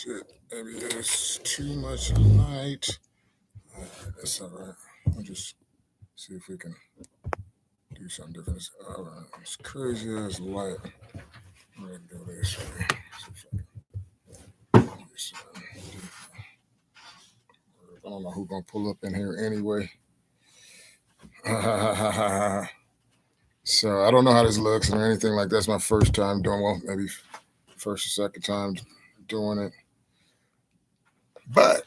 Shit, maybe it's too much light. That's all right. We'll just see if we can do something different. It's crazy as light. I'm gonna do this. Right? I don't know who's gonna pull up in here anyway. So I don't know how this looks or anything like that. It's my first time doing maybe first or second time doing it. But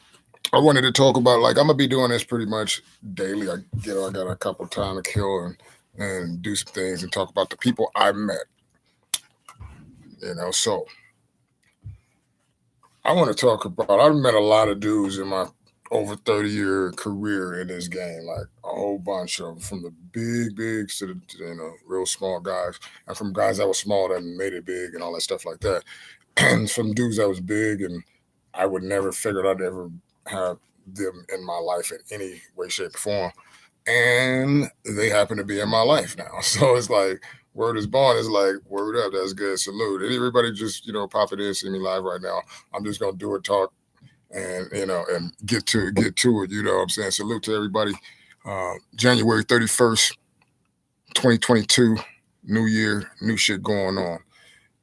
I wanted to talk about I'm gonna be doing this pretty much daily. I got a couple time to kill and do some things and talk about the people I met. So I want to talk about. I've met a lot of dudes in my over 30-year career in this game, like a whole bunch of them, from the bigs to the real small guys, and from guys that were small that made it big and all that stuff like that, and from dudes that was big and I would never figured I'd ever have them in my life in any way, shape, or form, and they happen to be in my life now. So it's like word is born. It's like word up. That's good. Salute. And everybody just pop it in, see me live right now. I'm just gonna do a talk and and get to it. You know what I'm saying? Salute to everybody. January 31st, 2022, new year, new shit going on.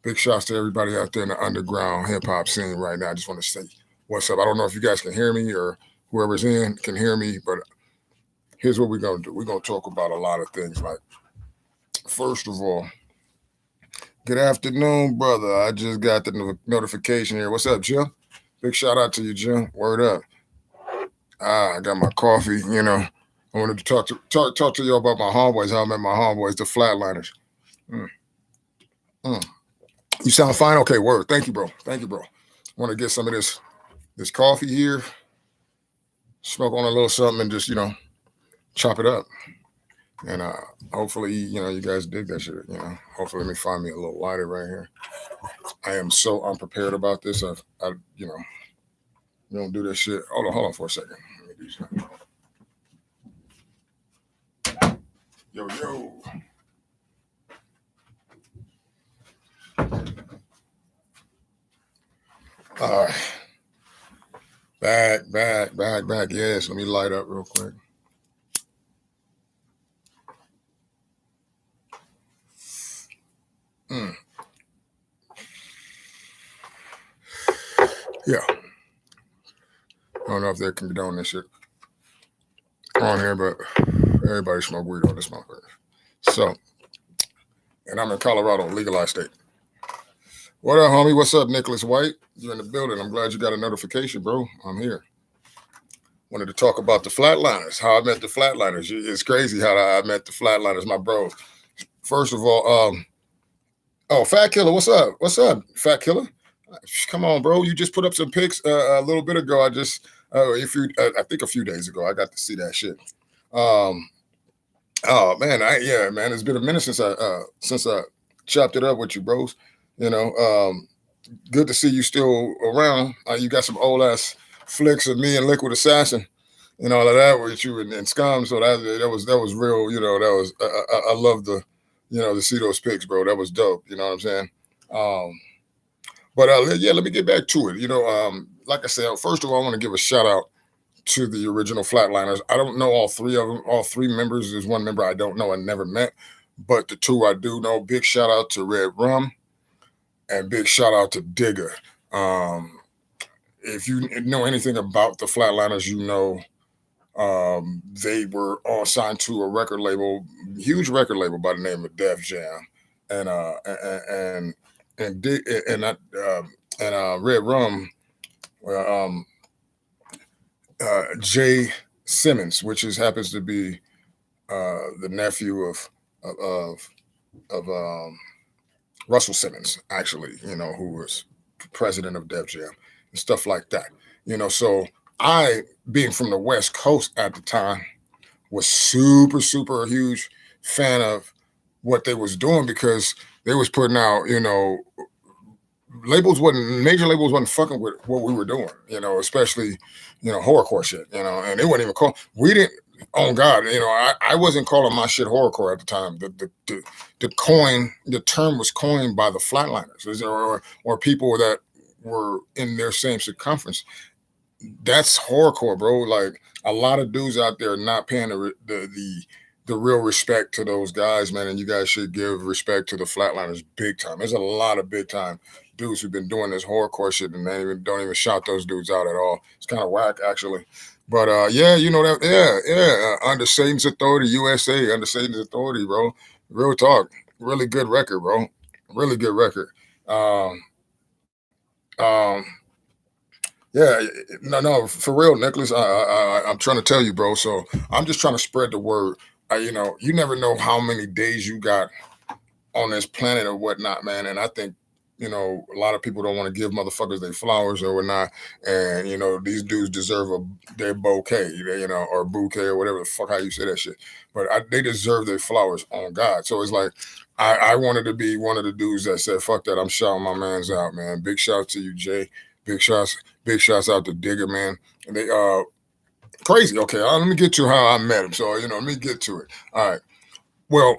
Big shouts to everybody out there in the underground hip hop scene right now. I just want to say what's up. I don't know if you guys can hear me or whoever's in can hear me, but here's what we're going to do. We're going to talk about a lot of things. Like, first of all, good afternoon, brother. I just got the notification here. What's up, Jim? Big shout out to you, Jim. Word up. I got my coffee, I wanted to talk to you about my homeboys, how I met my homeboys, the Flatlinerz. You sound fine? Okay, word. Thank you, bro. Want to get some of this coffee here, smoke on a little something, and just, chop it up. And hopefully, you guys dig that shit. Hopefully, let me find me a little lighter right here. I am so unprepared about this. I don't do this shit. Hold on for a second. Let me do something. Yo. All right. Back. Yes, let me light up real quick. Yeah. I don't know if they can condone this shit on here, but everybody smoke weed on this motherfucker. So, and I'm in Colorado, legalized state. What up, homie? What's up, Nicholas White? You're in the building. I'm glad you got a notification, bro. I'm here. Wanted to talk about the Flatlinerz, how I met the Flatlinerz. It's crazy how I met the Flatlinerz, my bro. First of all, Fat Killer, what's up? What's up, Fat Killer? Come on, bro. You just put up some pics a little bit ago. I think a few days ago, I got to see that shit. Oh man, man, it's been a minute since I chopped it up with you, bros. Good to see you still around. You got some old ass flicks of me and Liquid Assassin and all of that with you and Scum. So that was real. That was I love to see those pics, bro. That was dope. You know what I'm saying? But let me get back to it. Like I said, first of all, I want to give a shout out to the original Flatlinerz. I don't know all three of them. All three members. There's one member I don't know and never met, but the two I do know. Big shout out to Red Rum and big shout out to Digger. If you know anything about the Flatlinerz, they were all signed to a record label, huge record label by the name of Def Jam, and Red Rum, Jay Simmons, which happens to be the nephew of Russell Simmons, actually, who was president of Def Jam and stuff like that. So I, being from the West Coast at the time, was super, super huge fan of what they was doing because they was putting out, major labels wasn't fucking with what we were doing, especially, horrorcore shit, and they wouldn't even we didn't, oh God, I wasn't calling my shit horrorcore at the time. The term was coined by the Flatlinerz or people that were in their same circumference. That's hardcore, bro. Like a lot of dudes out there not paying the real respect to those guys, man. And you guys should give respect to the Flatliners big time. There's a lot of big time dudes who've been doing this hardcore shit, and they don't even shout those dudes out at all. It's kind of whack, actually. But yeah, you know that, yeah. Under Satan's authority, USA, under Satan's authority, bro. Real talk, really good record, bro. Really good record. Um, um, yeah, no, for real, Nicholas. I'm trying to tell you, bro. So I'm just trying to spread the word. You never know how many days you got on this planet or whatnot, man. And I think, a lot of people don't want to give motherfuckers their flowers or whatnot. And these dudes deserve their bouquet, or bouquet or whatever the fuck how you say that shit. But they deserve their flowers on God. So it's like I wanted to be one of the dudes that said, "Fuck that, I'm shouting my man's out, man." Big shouts to you, Jay. Big shots, big shouts out to Digger, man. And they crazy. Okay, let me get to how I met him. So let me get to it. All right. Well,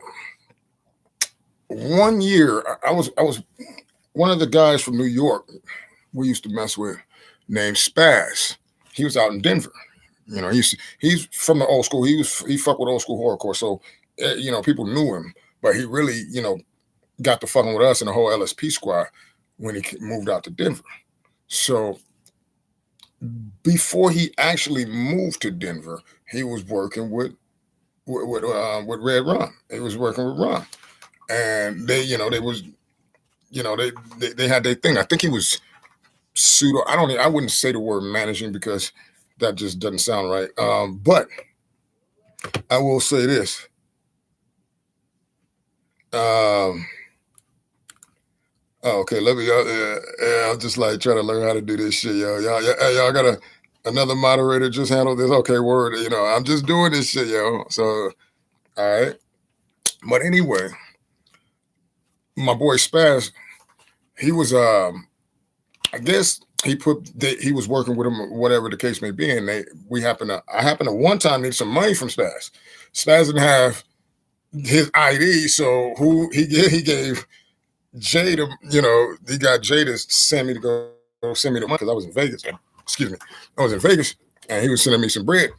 one year I was one of the guys from New York we used to mess with named Spaz. He was out in Denver. He's from the old school. He fucked with old school horrorcore. So people knew him, but he really got to fucking with us and the whole LSP squad when he moved out to Denver. So before he actually moved to Denver, he was working with Red Ron. He was working with Ron, and they was they had their thing. I think he was pseudo. I wouldn't say the word managing because that just doesn't sound right. But I will say this. Okay, let me. I'm just like trying to learn how to do this shit, yo. Y'all got another moderator just handle this. Okay, word. I'm just doing this shit, yo. So, all right. But anyway, my boy Spaz, he was I guess he was working with him, whatever the case may be, and I happened to one time need some money from Spaz. Spaz didn't have his ID, so he gave Jay to he got Jay to send me to go send me the money because I was in Vegas. Excuse me, I was in Vegas, and he was sending me some bread,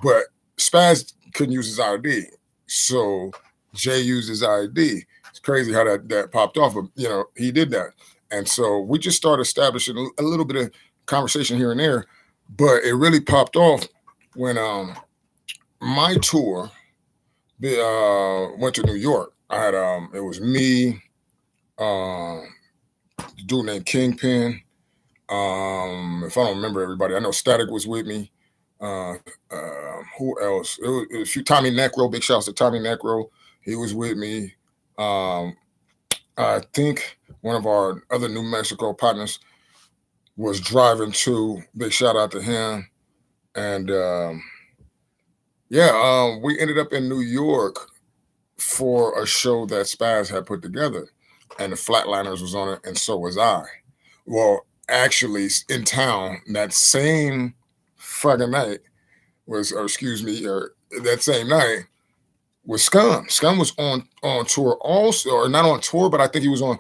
but Spaz couldn't use his ID, so Jay used his ID. It's crazy how that popped off, but he did that. And so we just started establishing a little bit of conversation here and there, but it really popped off when my tour went to New York. I had it was me, the dude named Kingpin. If I don't remember everybody, I know Static was with me. Who else? It was Tommy Necro. Big shouts to Tommy Necro. He was with me. I think one of our other New Mexico partners was driving too. Big shout out to him. And we ended up in New York for a show that Spaz had put together, and the Flatliners was on it, and so was I. Well, actually, in town that same fucking night that same night was Scum. Scum was on tour also, or not on tour, but I think he was on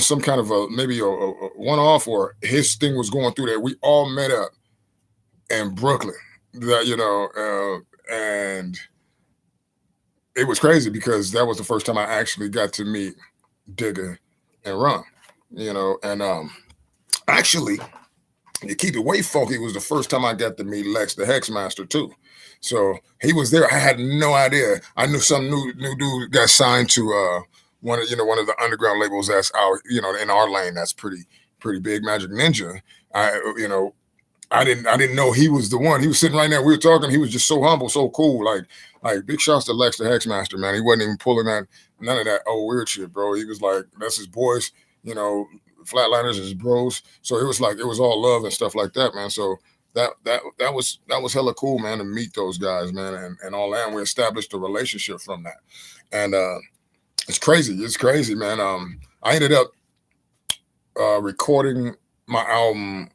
some kind of maybe a one-off, or his thing was going through there. We all met up in Brooklyn, and it was crazy because that was the first time I actually got to meet Digger and Ron, and actually, to keep it way funky, it was the first time I got to meet Lex the Hexmaster too. So he was there. I had no idea. I knew some new dude got signed to one of the underground labels that's out, in our lane. That's pretty big, Magic Ninja. I didn't know he was the one. He was sitting right there. We were talking. He was just so humble, so cool. Like big shouts to Lex the Hexmaster, man. He wasn't even pulling none of that weird shit, bro. He was like, that's his boys, Flatliners is his bros. So it was all love and stuff like that, man. So that was hella cool, man, to meet those guys, man, and all that. And we established a relationship from that. And it's crazy, man. I ended up recording my album,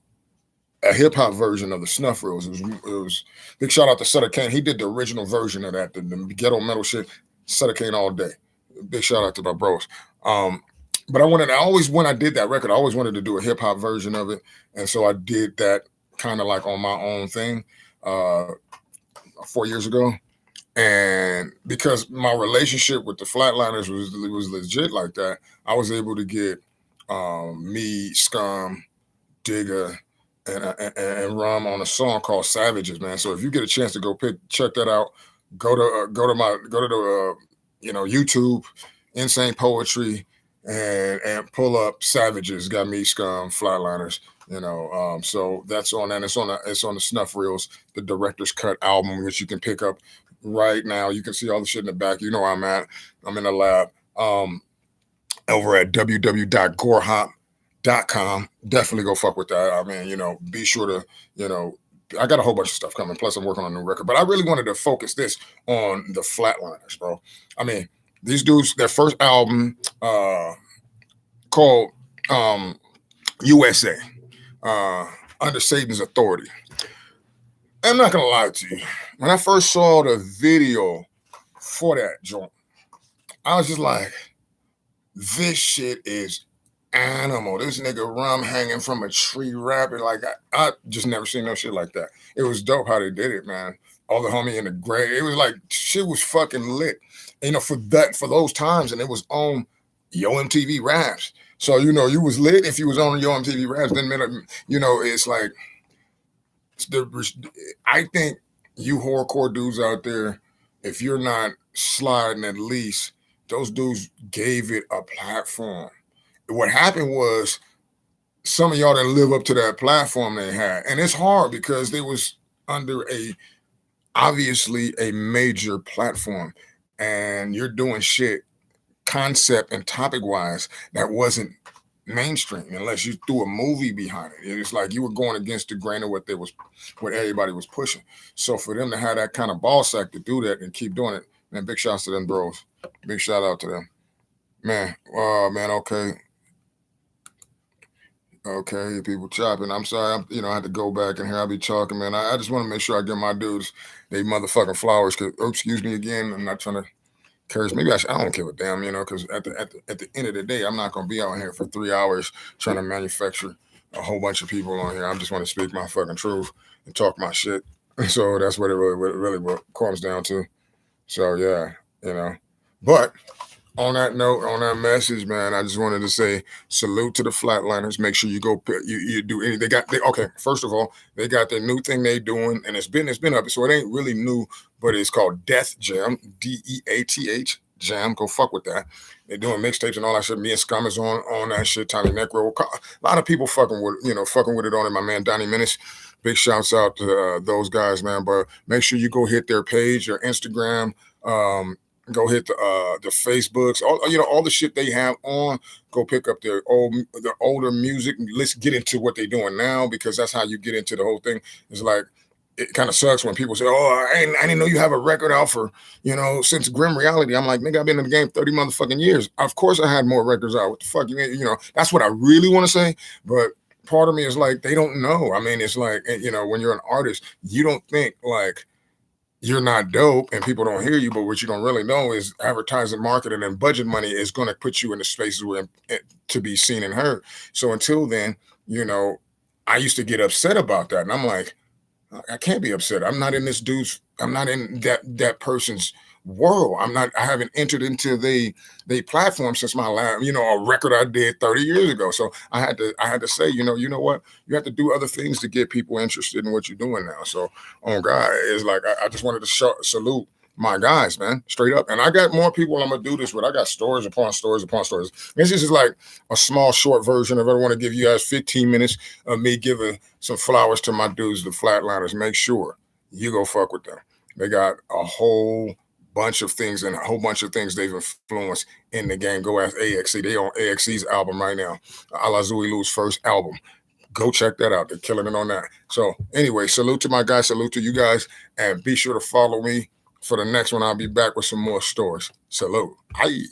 a hip hop version of the Snuff Rose. It was big shout out to Sutter Kane. He did the original version of that, the ghetto metal shit. Sutter Kane all day. Big shout out to my bros. But I always, when I did that record, I always wanted to do a hip hop version of it. And so I did that kind of like on my own thing uh, 4 years ago. And because my relationship with the Flatliners was legit like that, I was able to get me, Scum, Digger, and Rum on a song called Savages, man. So if you get a chance to check that out, go to the YouTube, Insane Poetry, and pull up Savages. Got me, Scum, Flatliners. So that's on, and it's on the Snuff Reels, the director's cut album, which you can pick up right now. You can see all the shit in the back. You know where I'm at. I'm in the lab. Over at www.gorehop.com. Definitely go fuck with that. I mean, be sure to, I got a whole bunch of stuff coming. Plus, I'm working on a new record. But I really wanted to focus this on the Flatliners, bro. I mean, these dudes, their first album called USA, Under Satan's Authority. I'm not going to lie to you. When I first saw the video for that joint, I was just like, this shit is animal. This nigga Rum hanging from a tree rapping. Like, I just never seen no shit like that. It was dope how they did it, man. All the homie in the grave. It was like, shit was fucking lit. For those times, and it was on Yo MTV Raps. So, you was lit if you was on Yo MTV Raps. Then, it's like, I think you horrorcore dudes out there, if you're not sliding at least, those dudes gave it a platform. What happened was some of y'all didn't live up to that platform they had. And it's hard because they was under obviously a major platform. And you're doing shit concept and topic wise that wasn't mainstream unless you threw a movie behind it. It's like you were going against the grain of what everybody was pushing. So for them to have that kind of ball sack to do that and keep doing it, man, big shouts to them bros. Big shout out to them. Man, okay, people chopping. I'm sorry, I had to go back and here I'll be talking, man. I just want to make sure I get my dudes they motherfucking flowers. Excuse me again. I'm not trying to curse. Maybe I don't give a damn, because at the end of the day, I'm not gonna be out here for 3 hours trying to manufacture a whole bunch of people on here. I just want to speak my fucking truth and talk my shit. So that's what it really comes down to. So yeah, but on that note, on that message, man, I just wanted to say salute to the Flatliners. Make sure you go you do any. Okay. First of all, they got their new thing they doing, and it's been up. So it ain't really new, but it's called Death Jam, DEATH Jam. Go fuck with that. They're doing mixtapes and all that shit. Me and Scum is on that shit. Tiny Necro. A lot of people fucking with it on it. My man Donnie Menace. Big shouts out to those guys, man. But make sure you go hit their page, their Instagram. Go hit the Facebooks, all the shit they have on. Go pick up their older music. Let's get into what they're doing now, because that's how you get into the whole thing. It's like, it kind of sucks when people say, "Oh, I didn't know you have a record out for since Grim Reality." I'm like, nigga, I've been in the game 30 motherfucking years. Of course, I had more records out. What the fuck, That's what I really want to say, but part of me is like, they don't know. I mean, it's like, when you're an artist, you don't think like you're not dope and people don't hear you, but what you don't really know is advertising, marketing, and budget money is going to put you in the spaces where to be seen and heard. So until then, I used to get upset about that, and I'm like, I can't be upset. I'm not in that person's world. I haven't entered into the platform since my last, a record I did 30 years ago. So I had to say, you know what? You have to do other things to get people interested in what you're doing now. So on God, it's like, I just wanted to salute my guys, man, straight up. And I got more people I'm gonna do this with. I got stories upon stories upon stories. This is like a small, short version of it. I want to give you guys 15 minutes of me giving some flowers to my dudes, the Flatliners. Make sure you go fuck with them. They got a whole bunch of things and a whole bunch of things they've influenced in the game. Go ask AXC. They on AXC's album right now. Ala Zuilu's first album. Go check that out. They're killing it on that. So anyway, salute to my guys. Salute to you guys. And be sure to follow me for the next one. I'll be back with some more stories. Salute. Aye.